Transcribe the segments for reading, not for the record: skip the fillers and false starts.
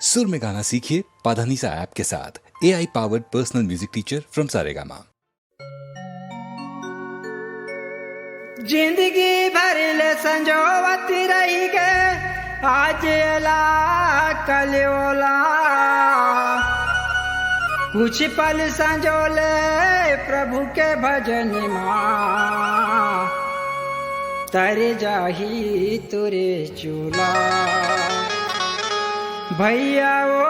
सुर में गाना सीखिए पाधानीसा ऐप के साथ। AI powered personal music teacher from Saregama. जिंदगी भर ले संजोवती रही गे, आज एला कल ओला। कुछ पल संजोले प्रभु के भजन माँ, तर जाही तुरे चूला। भैया ओ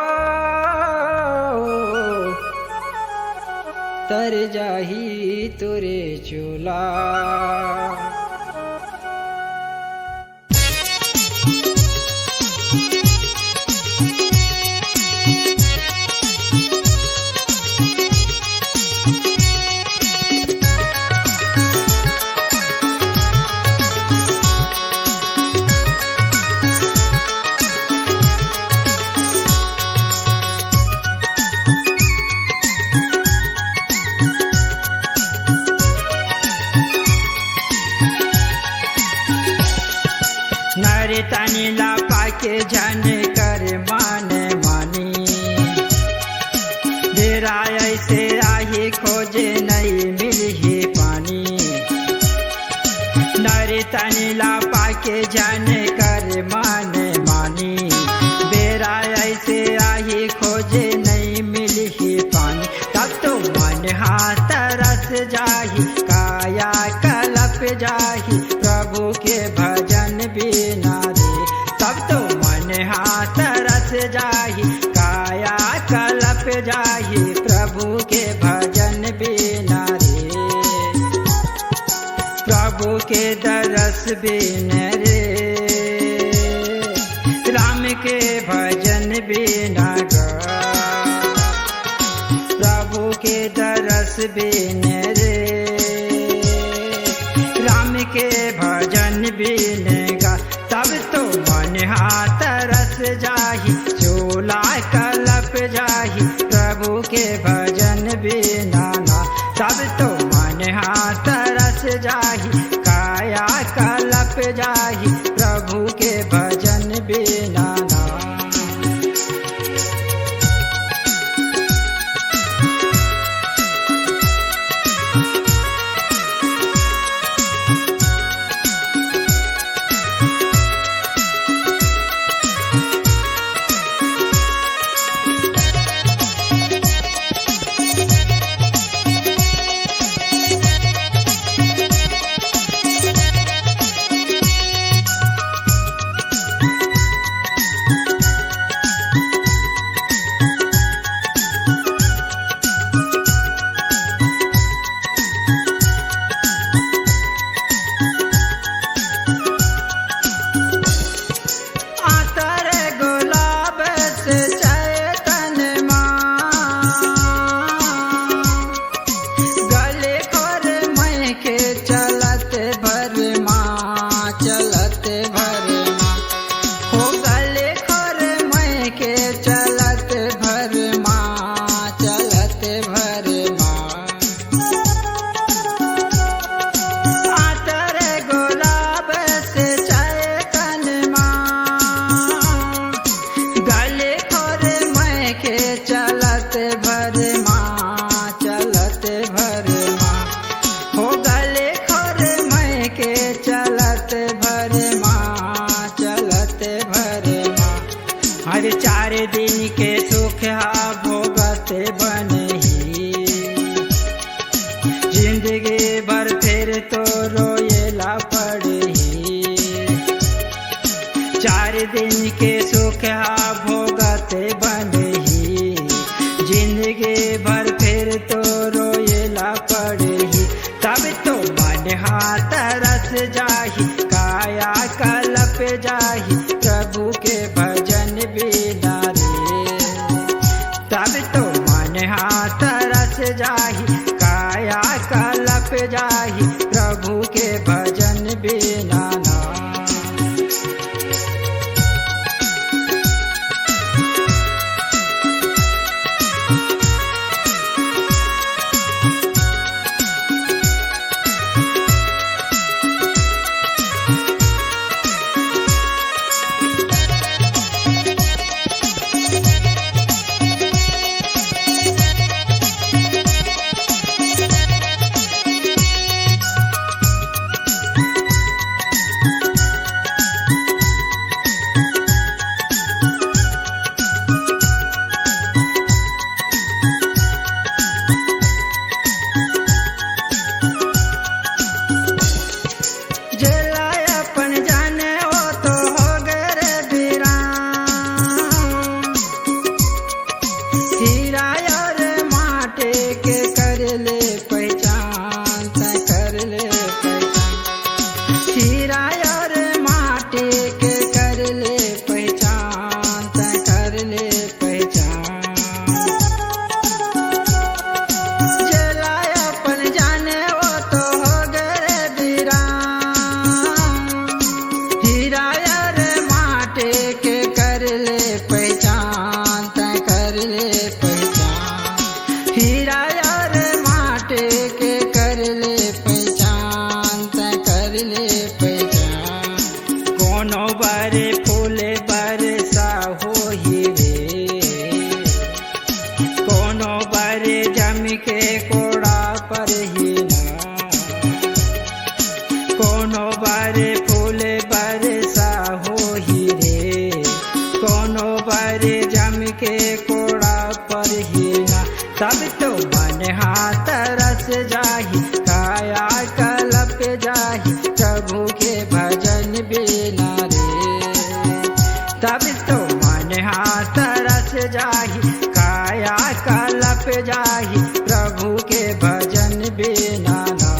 तर जाही तुरे चूला। नरे तनी ला पाके जाने कर माने मानी, डेरा ऐसे आही खोजे नहीं मिली पानी। नरे तनी ला पाके जाने कर माने मानी, बेरा ऐसे आही खोजे नहीं मिली पानी। तब तो मन हाथ रस जाही, काया कलप जाही, प्रभु के भजन बिना रे। तब तो मन हाथ रस जाही, काया कलप जाही, प्रभु के भजन बिना रे। प्रभु के दरस बिन रे, राम के भजन बिना गा। प्रभु के दरस बिन रे, राम के भजन बिन गा। तब तो मन हाथ रस जाही, चोला कलप जाही, प्रभु के भजन बिना ना। तब तो मन हाथ रस जाही, काया कलप जाही, प्रभु के भजन बिना ना। हर 4 दिन के सुख हा भोगते बनही, जिंदगी भर फिर तो रोएला पड़ही। 4 दिन के सुख हा भोगते बनही, जिंदगी भर फिर तो रोएला पड़ही। तब तो मन हाथ रस जाही, काया कलप जाही, प्रभु के भजन बिना रे। तब तो मन हाथ रस जाही, काया कलप जाही, प्रभु के भजन बिना ना। पहचान तय कर ले पहचान, हीरा और माटे के कर ले पहचान तय कर ले पहचान। कोनो बारे फूले बरसा हो हीरे, कोनो बारे जम के कोड़ा पर ही ना, कोनो बारे फूले बरसा हो हीरे, कोनो बारे जम के कोड़ा पर ही ना। तब तो मन हाथ रस जाही, काया कलप जाही, प्रभु के भजन बिना रे। तब तो मन हाथ रस जाही, काया कलप जाही, प्रभु के भजन बिना ना।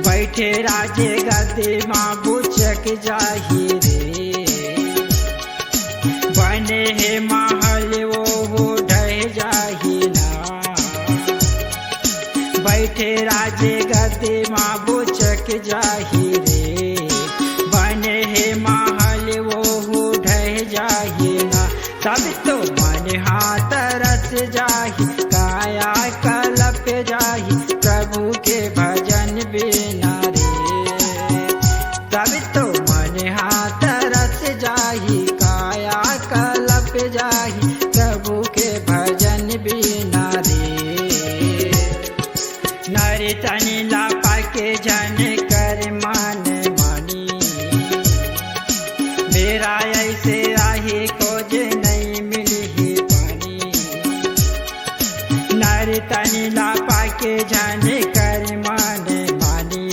बैठे राजे गद्दी माँ बुचक जाही रे, बने हे महल वो ढह जाही ना। बैठे राजे गद्दी माँ बुचक जाही रे, बने हे महल वो ढह जाही ना। तब तो मन हाथ रस जाही, काया कलप जाही, प्रभु के भजन बिना रे। तब तो मन हाथ रस जाही, काया कलप जाही, प्रभु के भजन बिना रे। नर तनि लापा के जन कर मान मानी, मेरा ऐसे आही खोज नहीं मिली पानी। नर तनि लापा के जन कर मान मानी,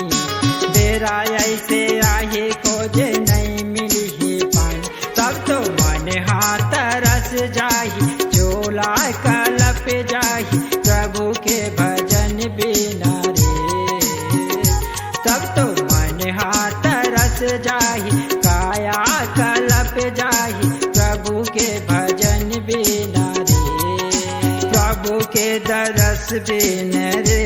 मेरा ऐसे आही खोज नहीं मिली पानी। तब तो मन हाथ रस जाही, झोला कलप जाही, प्रभु के भजन बिना रे। तब तो मन हाथ रस जाही, काया कलप जाही, प्रभु के भजन बिना रे। प्रभु के दरस बिना रे,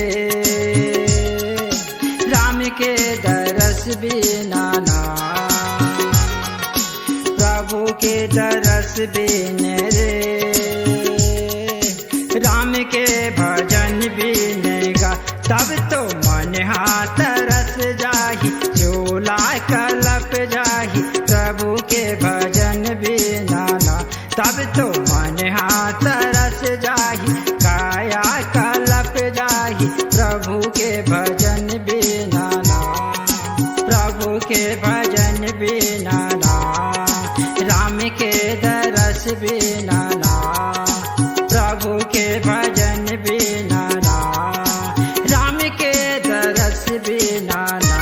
राम के दरस बिना ना। प्रभु के दरस बिना रे, राम के भजन बिनेगा। तब तो मन हाथ रस जाही, झोला कलप जाही, प्रभु के भजन बिना ना। तब तो मन हाथ रस जाही, काया कलप जाही, प्रभु के भजन बिना ना। प्रभु के भजन बिना ना, राम के दरस बिना ना। प्रभु के भजन बिना ना, राम के दरस बिना ना।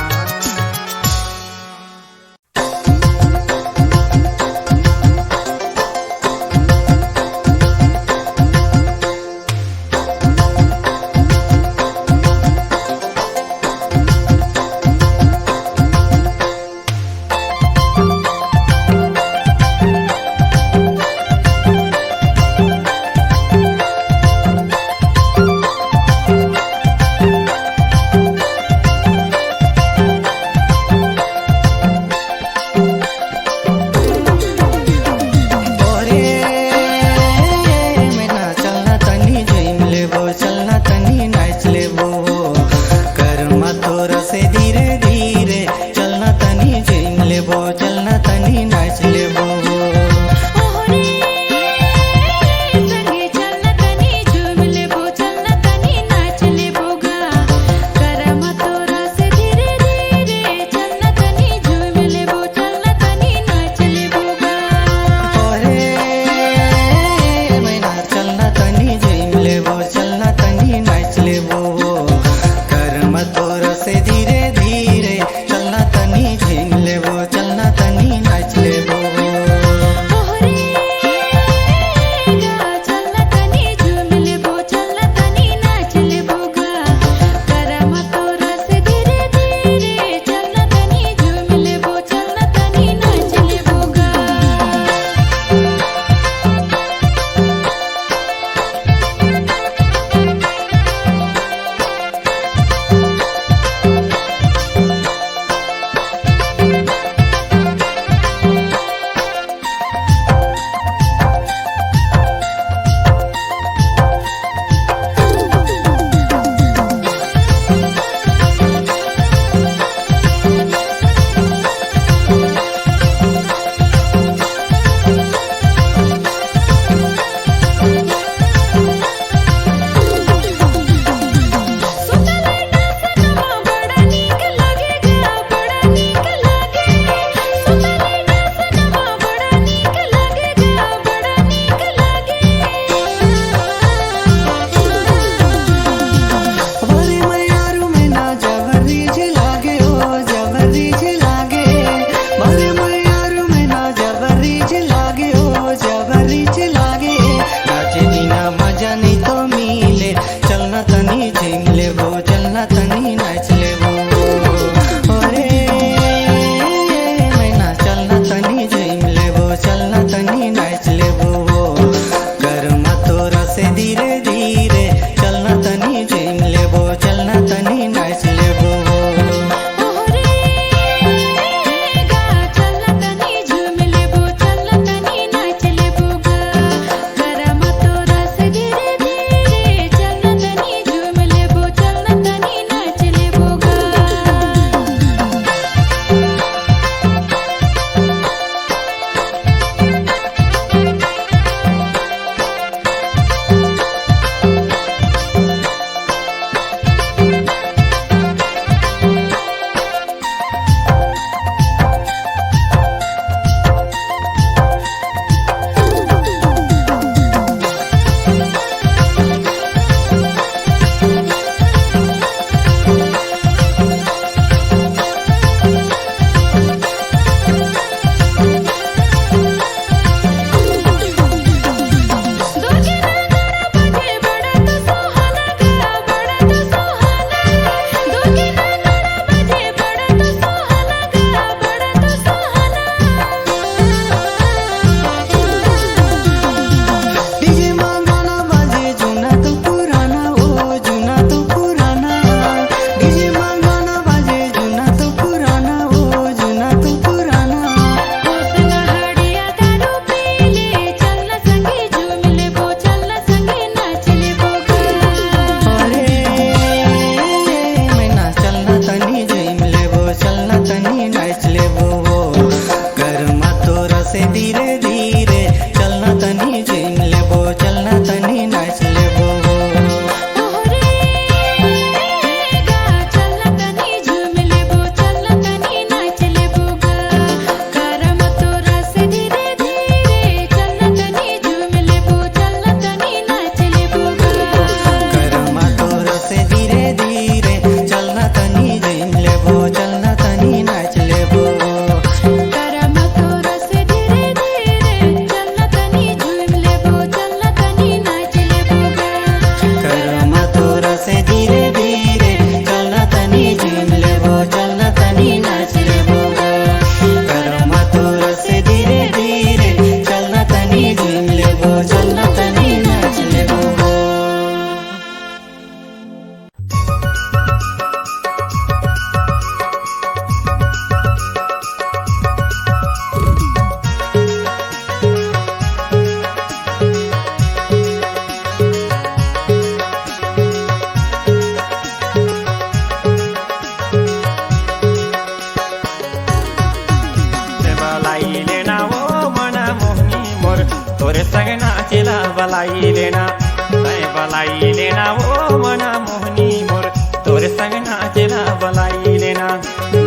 नाचेला बलाई लेना तय बलाई लेना ओ मना मोहनी मोर तोर संग नाचेला बलाई लेना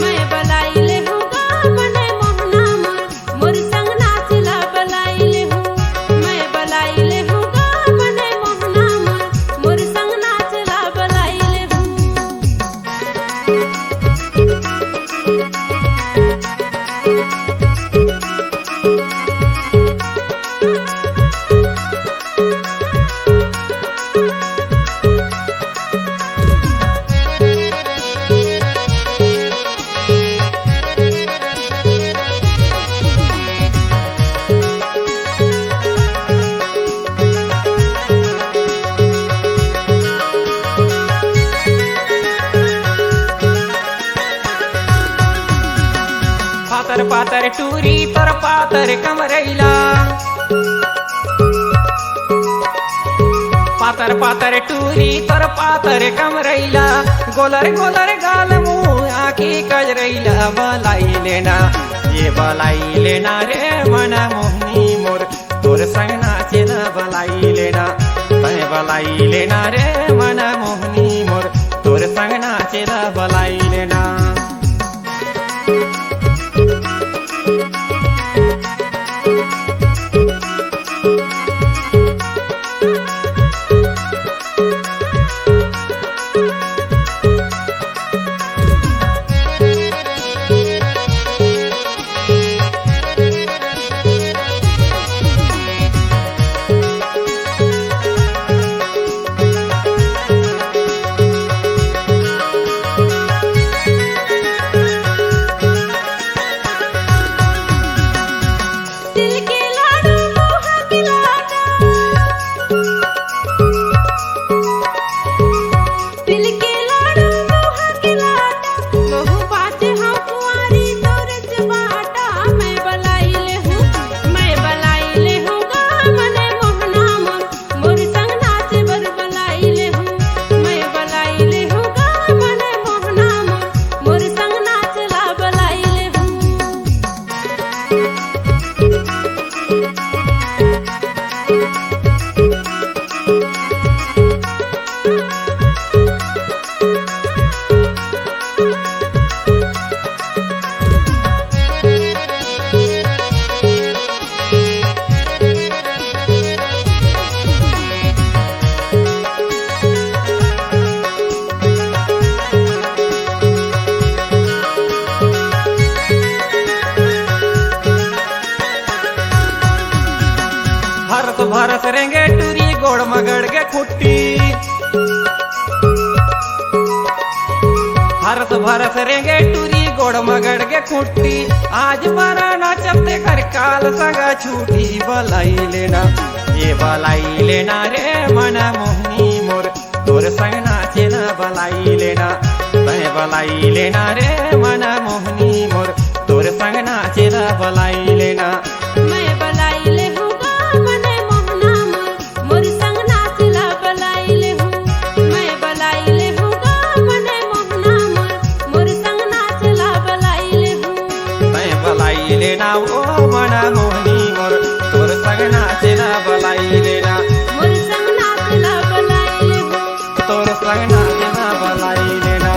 मैं बलाई ले हूँ गा मने मोहना मोर मोर संग नाचला बलाई ले हूँ मैं बलाई ले हूँ गा मने मोहना मोर मोर संग नाचला बलाई ले हूँ पातर पातर टूरी तोर पातर कमरैला पातर पातर टूरी तोर पातर कमरैला गोलर गोलर गाल मुँह आँखी कजरैला बलाई लेना ये बलाई लेना रे मना मोहनी मोर तोर संग नाचेला बलाई लेना तय बलाई लेना रे मना मोहनी मोर तोर संग नाचेला बलाई लेना दिल के लाडू मोह खिलाता दिल के लाडू मोह खिलाता बहु बात हम कुंवारी तोरच बाटा मैं बलाई ले हूँ गा मने मोहना मोर मोर संग नाचे बर बलाई ले हूँ मैं बलाई ले हूँ गा मने मोहना मोर मोर संग नाचला बलाई ले हूँ हरस भरस रेंगे टूरी गोड़ मगड़ के खुट्टी हरस भरस रेंगे टूरी गोड़ मगड़ के खुट्टी आज बना नाचते कर काल सगा छूटी बलाई लेना ये बलाई लेना रे मना मोहनी मोर तोर संग नाचेला बलाई लेना तय बलाई लेना रे मना मोहनी मोर तोर संग नाचेला बलाई लेना मैं बलाई ले हूँ गा मने मोहना मोर मोर संग नाचला बलाई ले हूँ मैं बलाई ले हूँ गा मने मोहना मोर मोर संग नाचला बलाई ले हूँ तय बलाई लेना ओ मना मोहनी मोर तोर संग नाचेला बलाई लेना मोर संग नाचला बलाई ले हूँ तोर संग नाचेला बलाई लेना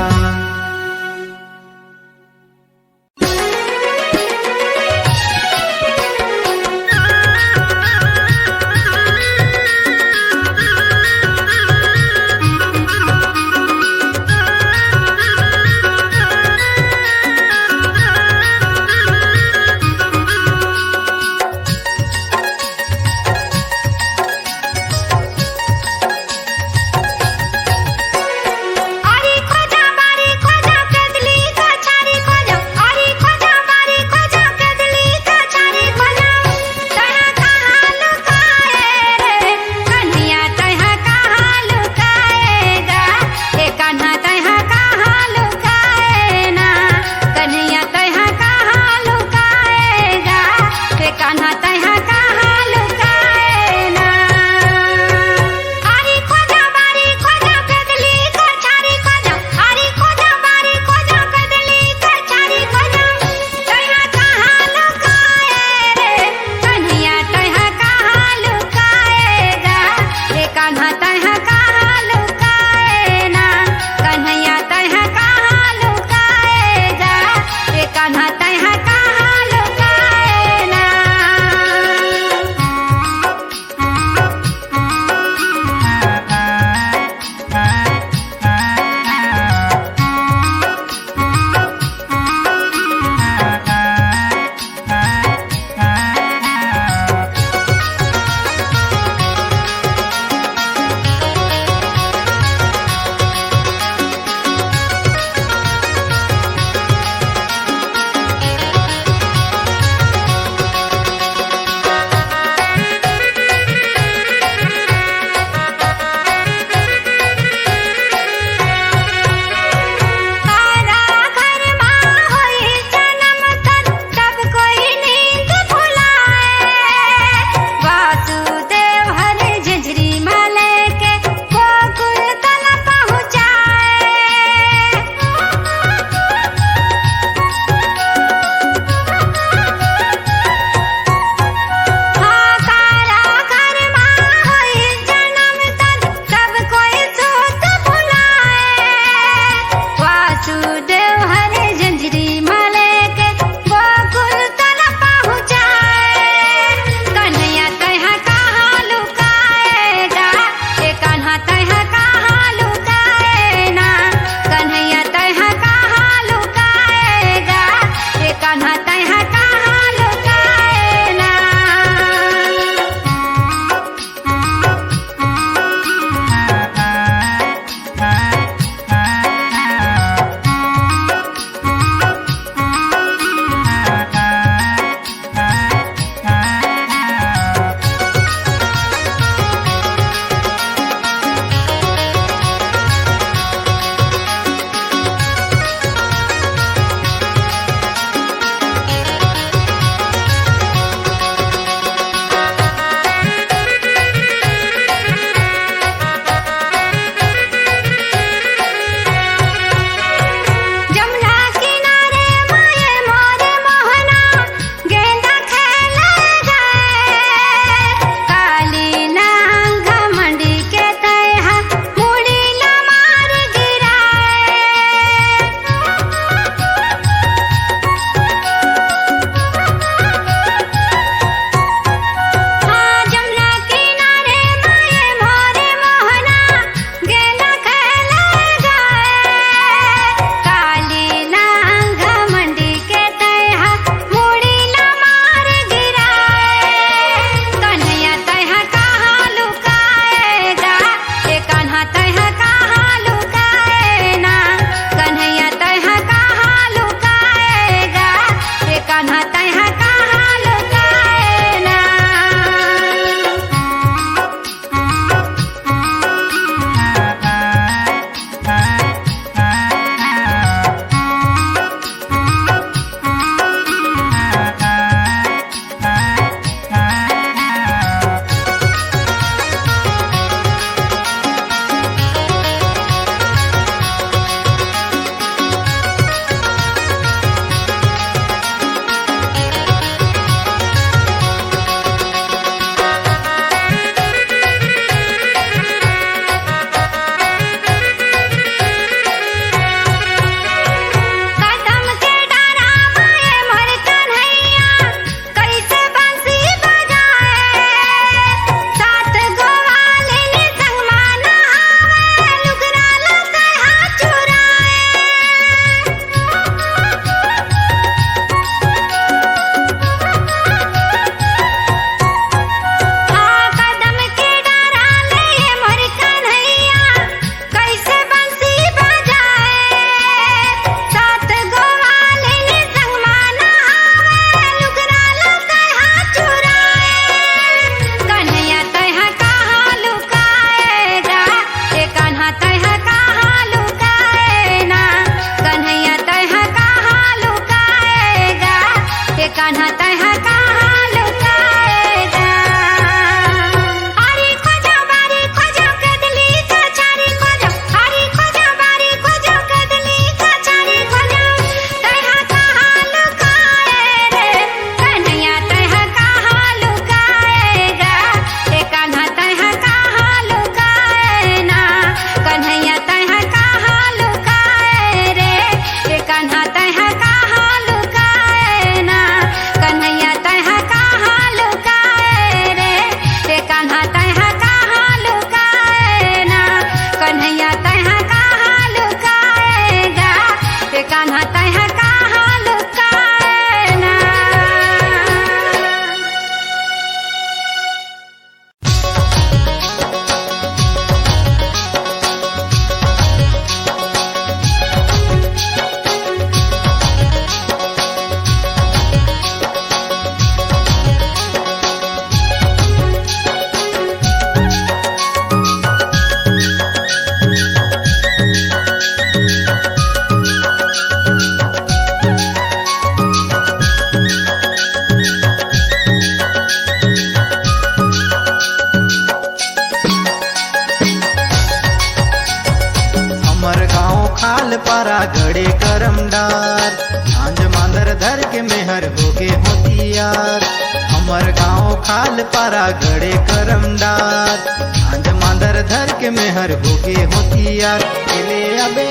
खाल पारा गड़े करम डार झांझ मांदर धर के मेहर होगे होतियार हमर गाँव खाल पारा गड़े करम डार झांझ मांदर धर के मेहर होगे होतियार खेले अबे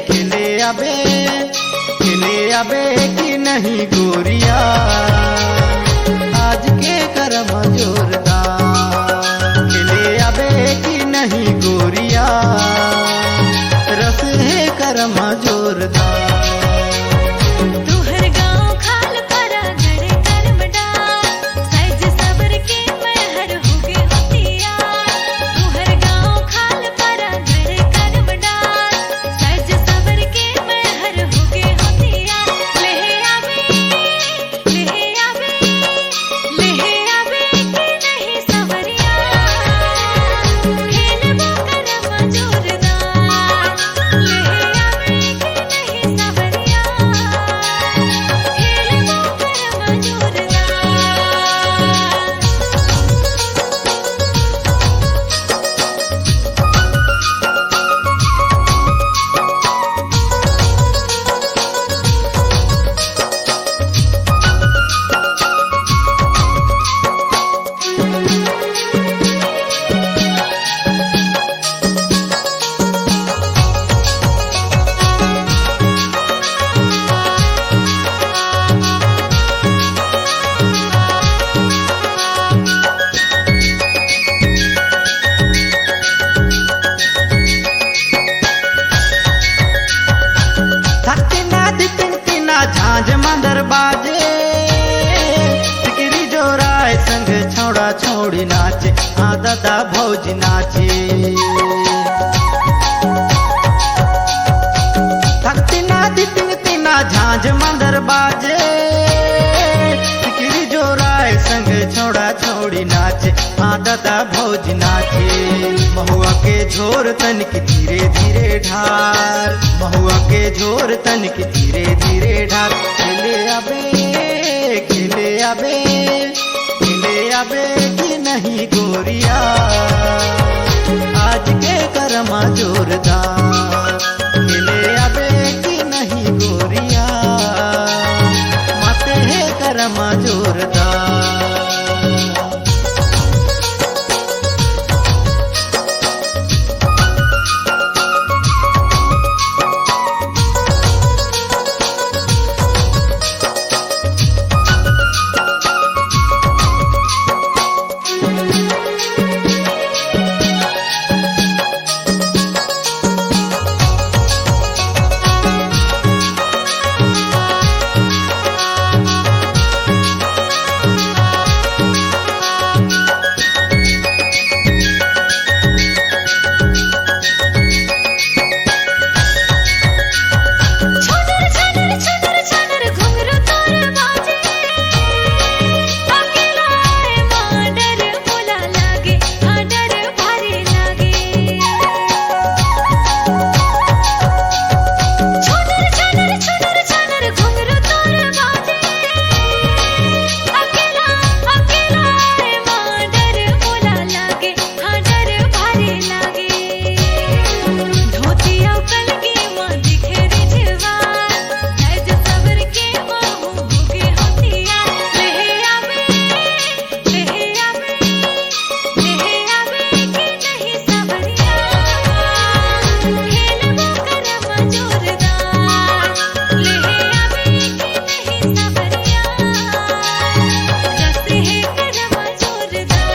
खेले अबे खेले अबे कि नहीं गोरिया आज के करम जोरदार खेले अबे कि नहीं गोरिया रस है करम जोरदार तुहर गाँव खाल पारा गड़े करम डार साइज सबर के महर होगे होतियार तुहर गाँव खाल पारा गड़े करम डार साइज सबर के महर होगे होतियार लेहे आवे कि नहीं सवरिया खेलबो करम जोरदार लेहे आवे कि नहीं सवरिया खेलबो करम थकती ना दिखती ना झांझ मांदर बाजे सिकरी जोराय संग छोड़ा छोड़ी नाचे हाँ दादा भौजी नाचे थकती ना दिखती ना झांझ मांदर बाजे सिकरी जोराय संग छोड़ा छोड़ी नाचे हाँ दादा भौजी नाचे महुआ के झोर तन की धीरे धीरे ढार महुआ के झोर तन की धीरे धीरे ढार खेले अबे खेले अबे खेले अबे कि नहीं गोरिया आज के करमा जोरदार खेले अबे कि नहीं गोरिया माते है करमा जोरदार छनर छनर छनर छनर घुंघरू तोर बाजे अकेला है मां डर मोला लागे हाँ डर भारी लागे छनर छनर छनर छनर घुंघरू तोर बाजे अकेला अकेला है मां डर मोला लागे हाँ डर भारी लागे धोती अवकल की मां दिखे रिझवार साइज सबर के महू भूखे होतियार लेहे आवे कि नहीं सवरिया खेलबो करम जोरदार लेहे आवे कि नहीं सवरिया रस है करम जोरदार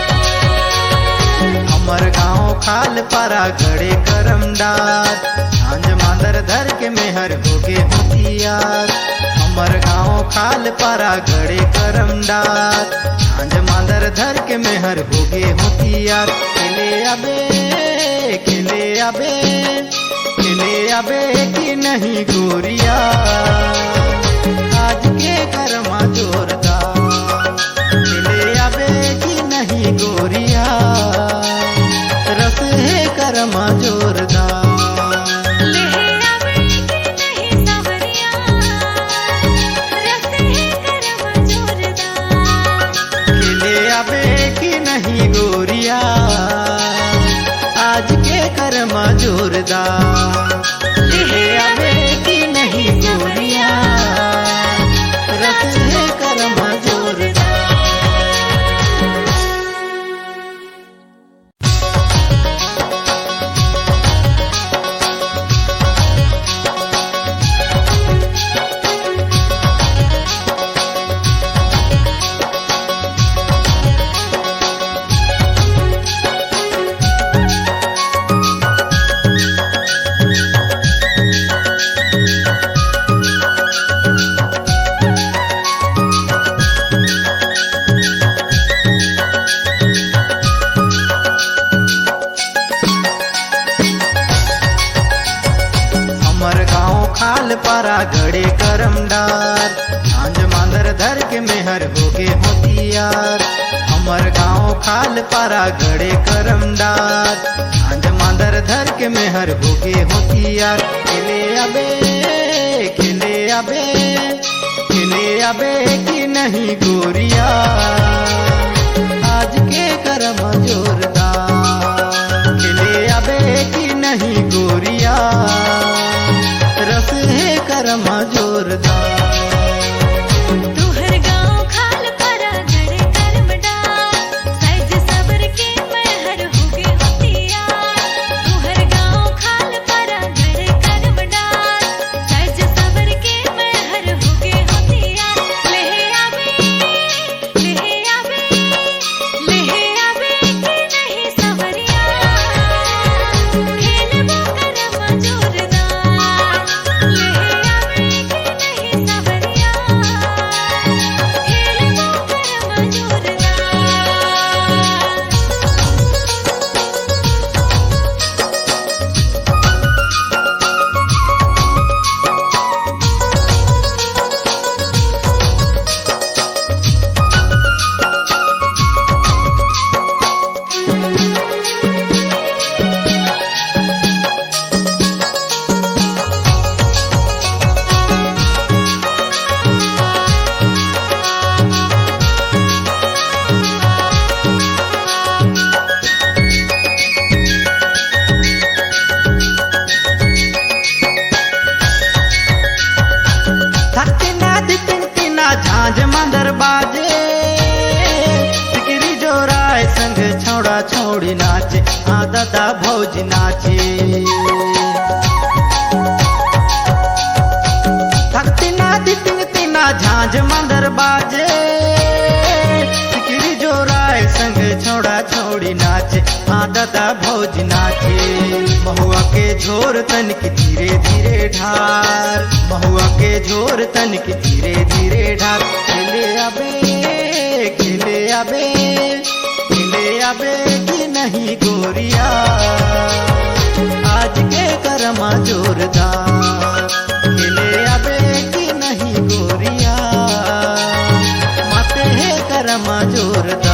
हमर गाँव खाल पारा गड़े करम डार झांझ मांदर धर के मेहर होगे होतियार हमर गाँव खाल पारा गड़े करम डार झांझ मांदर धर के मेहर होगे होतियार खेले अबे खेले अबे खेले अबे कि नहीं गोरिया आज के करमा जोरदार खेले अबे कि नहीं गोरिया रस है करमा जोरदार लेहे आवे कि नहीं सवरिया रस है करम जोरदार खेले अबे कि नहीं गोरिया आज के करमा जोरदार लेहे पारा गड़े करम डार झांझ मांदर धर के मेहर होके होतियार हमर गाँव खाल पारा गड़े करम डार झांझ मांदर धर के मेहर होके होतियार खेले अबे खेले अबे खेले अबे कि नहीं गोरिया आज के करम जोरदार खेले अबे कि नहीं गोरिया रस है करम जोरदार तुहर गाँव खाल पारा गड़े करम डार सज सबर के महर होगे होतियार तुहर गाँव खाल पारा गड़े करम डार सज सबर के महर होगे होतियार लेहे आवे कि नहीं सवरिया खेलबो करम जोरदार लेहे आवे कि नहीं सवरिया खेलबो करम थकना दितिन तिना झांझ मांदर बाजे सिकरी जोराय संग छौड़ा छौड़ी नाचे हाँ दादा भौजी नाचे थकना दितिन तिना झांझ मांदर बाजे सिकरी जोराय संग छौड़ा छौड़ी नाचे हाँ दादा भौजी नाचे महुआ के झोर तन की धीरे धीरे ढार महुआ के झोर तन की धीरे धीरे ढार खेले अबे खेले अबे खेले अबे कि नहीं गोरिया आज के करमा जोरदार खेले अबे कि नहीं गोरिया माते है करमा जोरदार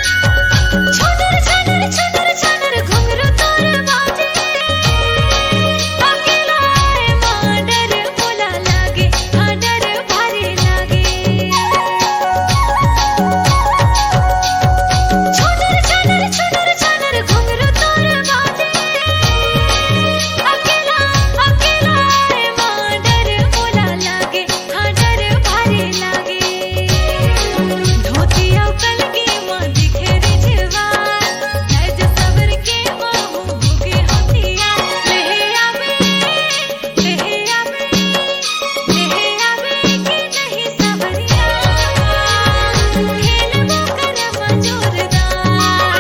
छनर छनर छनर छनर घुंघरू तोर बाजे अकेला माडर बोला लागे हाँ डर भारी लागे छनर छनर छनर छनर घुंघरू तोर बाजे अकेला माडर बोला लागे हाँ डर भारी लागे धोतिया कलगी माँ दिखे रिझवार सज सबर के महू होगे होतियार लेहे आवे कि नहीं सवरिया खेलबो करम जोरदार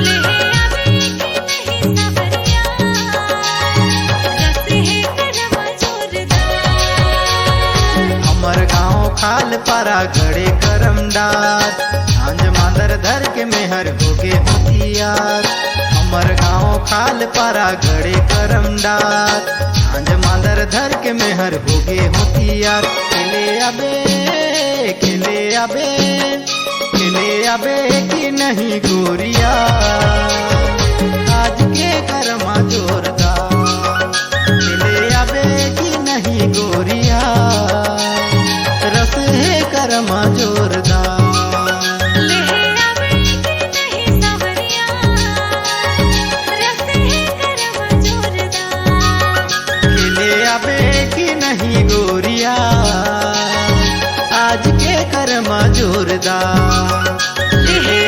लेहे आवे कि नहीं सवरिया रस है करम जोरदार हमर गाँव खाल पारा गड़े करम डार झांझ मांदर धर के मेहर होगे होतियार हमर गाँव खाल पारा गड़े करम डार झांझ मांदर धर के मेहर होगे होतियार खेले अबे खेले अबे खेले अबे कि नहीं गोरिया आज के करमा जोरदार खेले अबे कि नहीं गोरिया रस है करमा जोरदार लेहे आवे कि नहीं सवरिया रस है करम जोरदार खेले अबे कि नहीं गोरिया आज के करमा जोरदार लेहे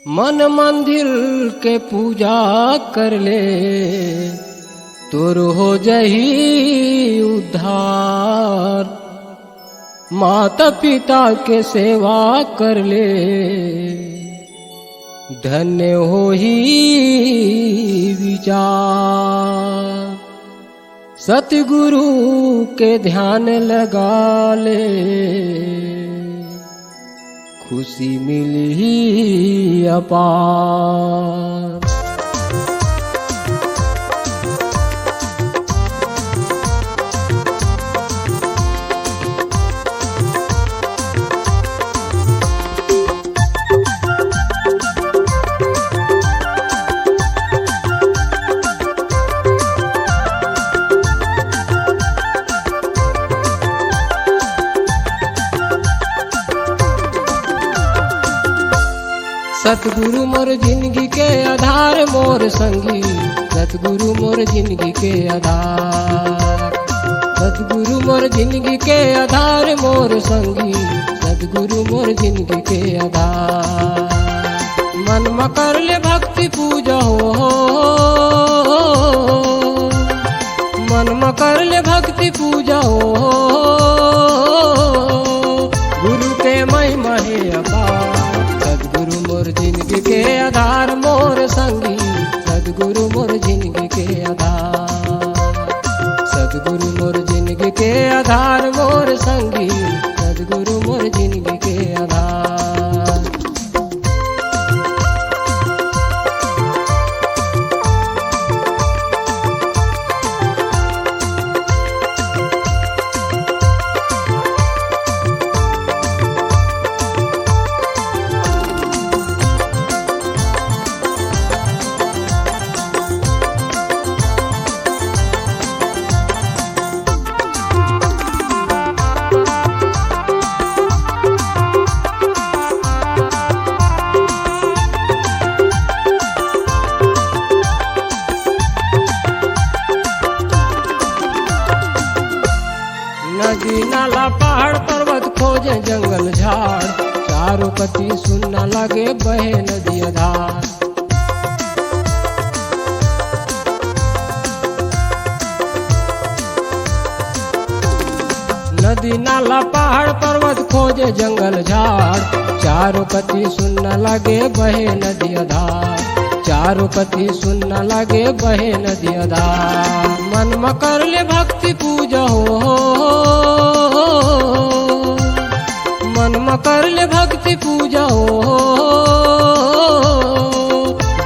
मन मंदिर के पूजा कर ले तोर हो जही उद्धार। माता पिता के सेवा कर ले धन्य हो ही विचार। सतगुरु के ध्यान लगा ले खुशी मिली अपार। सतगुरु मोर जिंदगी के आधार मोर संगी। सतगुरु मोर जिंदगी के आधार। सतगुरु मोर जिंदगी के आधार मोर संगी। सतगुरु मोर जिंदगी के आधार। मन में कर ले भक्ति पूजा हो। मन में कर ले भक्ति पूजा हो। गुरु के महिमा है अपार। सतगुरु मोर जिंदगी के आधार मोर संगी। सतगुरु मोर जिंदगी के आधार। सतगुरु मोर जिंदगी के आधार मोर संगी। सतगुरु मोर जिंदगी के आधार। नदी नाला पहाड़ पर्वत खोजे जंगल झाड़। चारों कती सुनना लगे बहे नदी धार। नदी नाला पहाड़ पर्वत खोजे जंगल झाड़। चारों कती सुनना लगे बहे नदी धार। चारों कती सुनना लगे बहे नदी धार। मन में कर ले भक्ति पूजा हो। मन में कर ले भक्ति पूजा हो।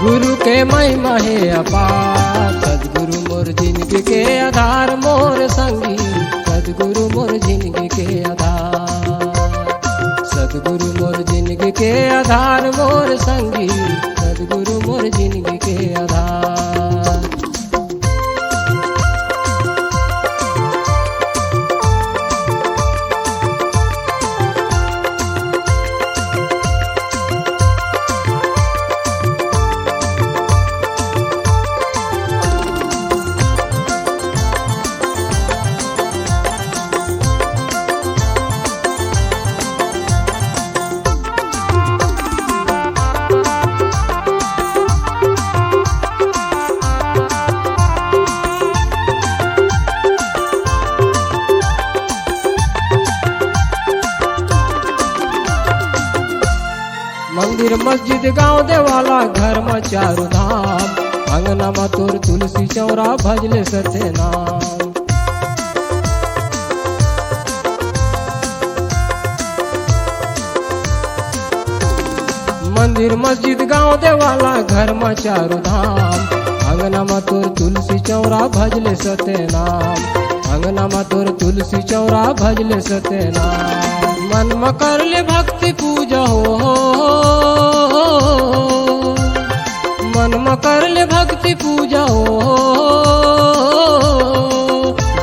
गुरु के महिमा है अपार। सतगुरु मोर जिंदगी के आधार मोर संगी। सतगुरु मोर जिंदगी के आधार। सतगुरु मोर जिंदगी के आधार मोर संगी। सतगुरु मोर जिंदगी के आधार। मंदिर मस्जिद गांव देवाला घर में चारू धाम। अंगना में तोर तुलसी चौरा भजले सत्य नाम। मंदिर मस्जिद गांव देवाला घर में चारू धाम। अंगना में तोर तुलसी चौरा भजले सत्य नाम। अंगना में तोर तुलसी चौरा भजले सत्य नाम। मन में कर ले भक्ति पूजा हो। मन में कर ले भक्ति पूजा हो।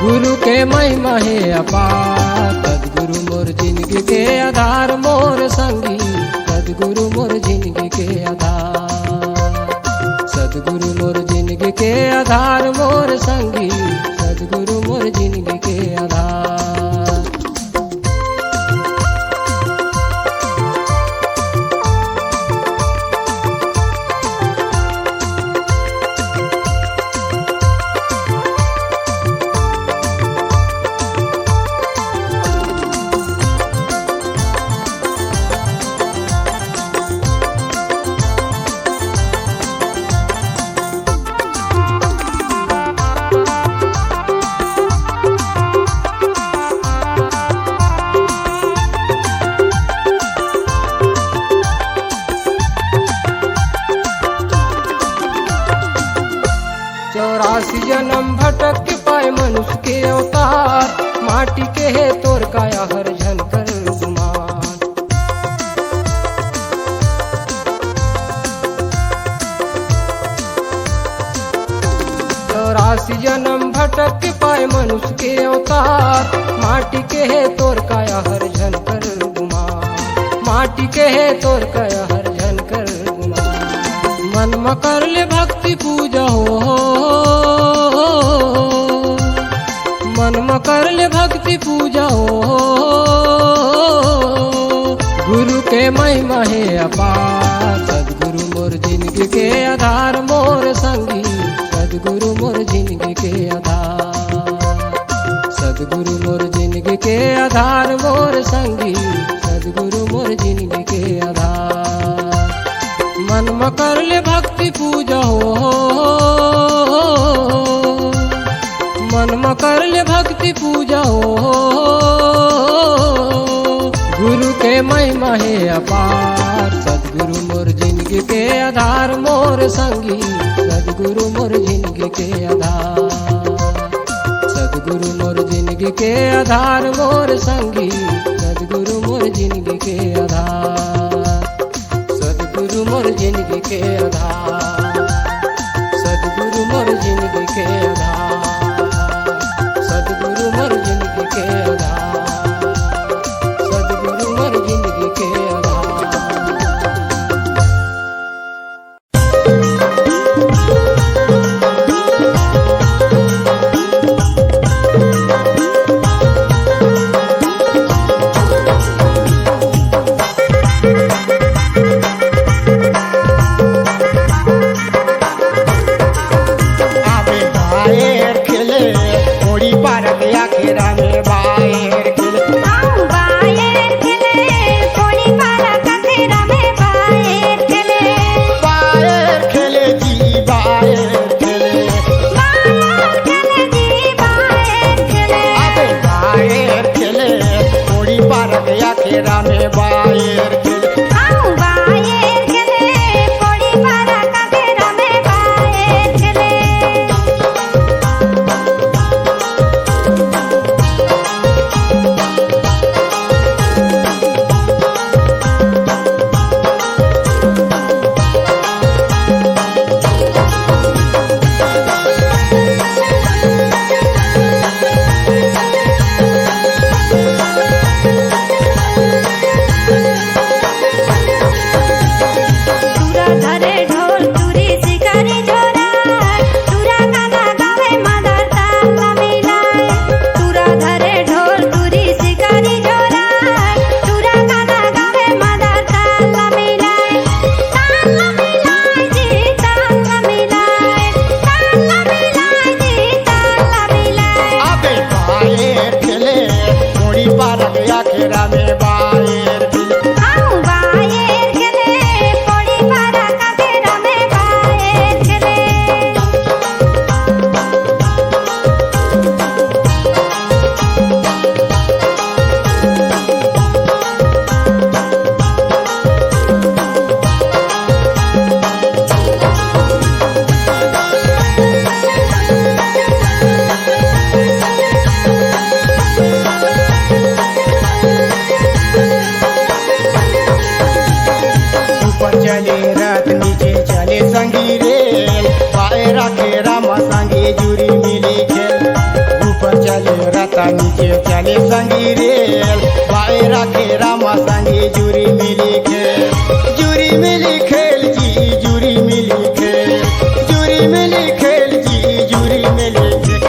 गुरु के महिमा है अपार। सतगुरु मोर जिंदगी के आधार मोर संगी। सतगुरु मोर जिंदगी के आधार। सतगुरु मोर जिंदगी के आधार मोर संगी। सतगुरु मोर जिंदगी के आधार। चौरासी जन्म भटक के पाए मनुष्य के अवतार, माटी के है तोर काया हर झनकर गुमान। 84 जन्म भटक के पाए मनुष्य के अवतार, माटी के है तोर काया हर झनकर गुमान, माटी के है तोर काया हर झनकर गुमान। मन में कर ले भक्ति पूजा हो, मन में कर ले भक्ति पूजा हो, गुरु के महिमा है अपार। सदगुरु मोर जिंदगी के आधार मोर संगी, सदगुरु मोर जिंदगी के आधार, सदगुरु मोर जिंदगी के आधार मोर संगी, सदगुरु मोर जिंदगी के आधार। मन में कर ले भक्ति पूजा हो, मन में कर ले भक्ति पूजा हो, गुरु के महिमा है अपार। सदगुरु मोर जिंदगी के आधार मोर संगी, सदगुरु मोर जिंदगी के आधार, सदगुरु मोर जिंदगी के आधार मोर संगी, सदगुरु मोर जिंदगी के आधार, सदगुरु मोर जिंदगी के आधार, सदगुरु मोर जिंदगी के आधार, सदगुरु मोर जिंदगी के आधार, सदगुरु मोर जिंदगी के आधार। नीचे चले संगी रेल, बाए रखे रामा संगी जुरी मिली खेल, जुरी मिली खेल जी जुरी मिली खेल, जुरी मिली खेल जी जुरी मिली खेल।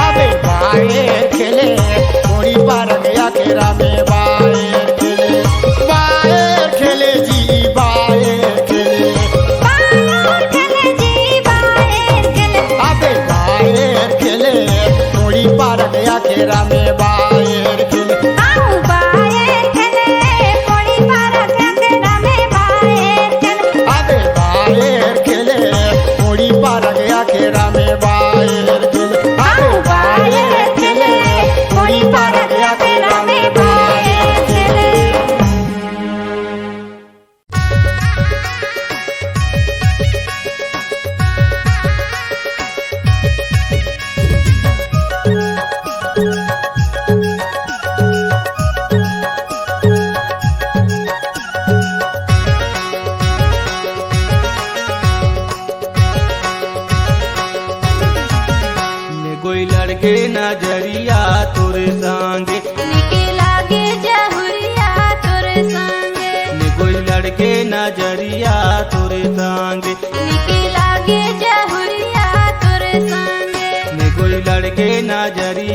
अबे बाए खेले कोड़ी पार गया खेरा में बाए खेले, बाए खेले जी बाए खेले, पार गया खेरा में बाएर खेले, बाएर खेले कोड़ी पार गया खेरा में बाएर खेले, अबे बाएर खेले कोड़ी पार गया खेरा में बाएर खेले, अबे बाएर खेले कोड़ी पार गया खेरा में बाएर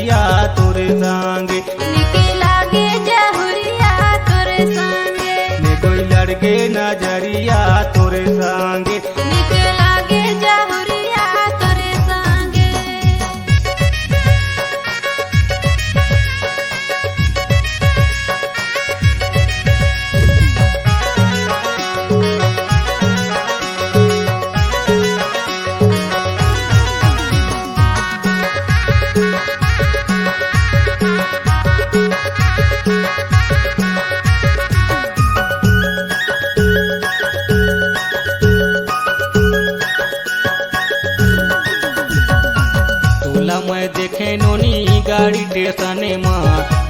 नजरिया तोरे संगे निके लागे जहुरिया तोरे संगे ने कोई लड़के नजरिया तोरे संगे निके लागे जहुरिया तोरे संगे तोला मैं देखे नोनी गाड़ी टेसने माँ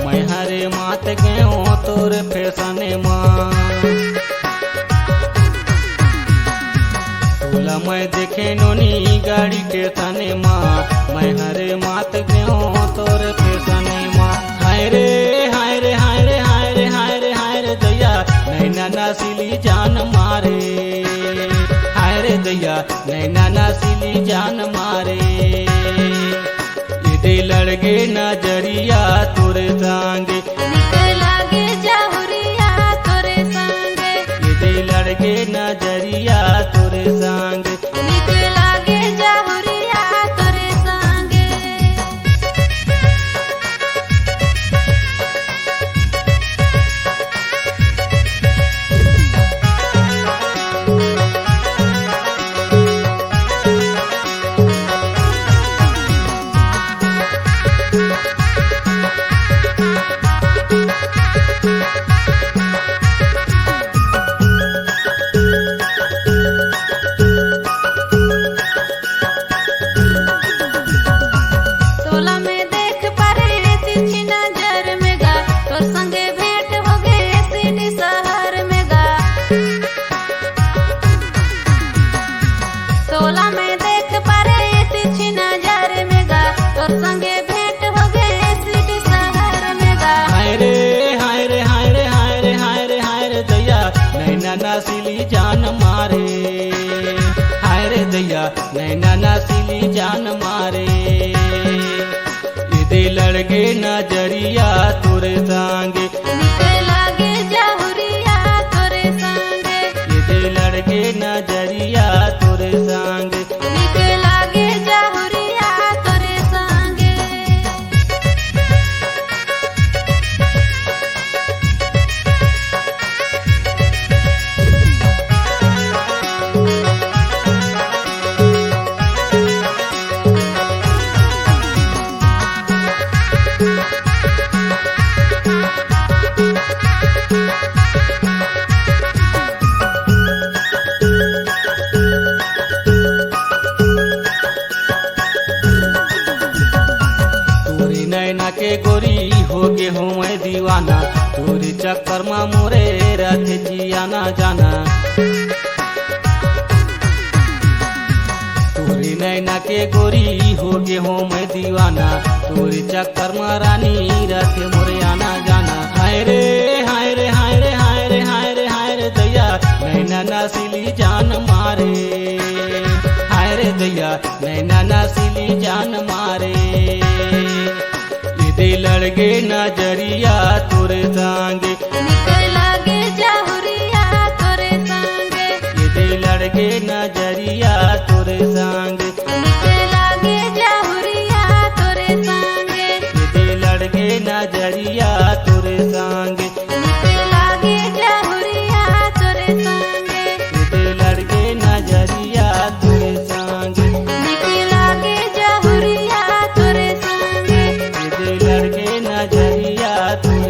मैं हरे मात गयो तोरे फैसने माँ तोला मैं देखे नोनी गाड़ी टेसने माँ मैं हरे मात गयो तोरे फैसने माँ हाय रे हाय रे हाय रे हाय रे हाय रे हाय रे दैया नैना नसीली जान मारे हाय रे दैया नैना नसीली जान मारे दे लड़के नजरिया तोरे संगे निके लागे जहुरिया तोरे संगे दे लड़के नजरिया तोरे संगे निके लागे जहुरिया तोरे संगे तोला में देख परे तिरछी नजर में गा तोर संगे भेंट हो गए सिटी शहर में गा तोला में देख परे तिरछी नजर में गा तोर संगे भेंट हो गए सिटी शहर में गा हाय रे हाय रे हाय रे हाय रे हाय रे हाय रे दैया नैना नसीली जान मारे हाय रे दैया नैना नसीली जान मारे दे लड़के नजरिया तोरे संगे निके लागे जहुरिया तोरे संगे दे लड़के नजरिया तोरे संगे निके लागे जहुरिया तोरे संगे तोरी नैना के गोरी हो गे हो मैं दीवाना तोरी चक्कर में मोरे रथ जियाना जाना तोरी नैना के गोरी हो गे हो मैं दीवाना तोरी चक्कर में रानी रथ मोरे आना जाना हाय रे हाय रे हाय रे हाय रे हाय रे हाय रे दैया नैना नसीली जान मारे हाय रे दैया नैना नसीली जान मारे दे लड़के नजरिया तोरे संगे निके लागे जहुरिया तोरे संगे दे लड़के नजरिया तोरे संगे निके लागे जहुरिया तोरे संगे दे लड़के नजरिया तोरे संगे निके लागे जहुरिया तोरे संगे दे लड़के नजरिया तोरे संगे निके लागे जहुरिया तोरे संगे दे लड़के नजरिया तोरे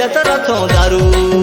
पियत रथो दारू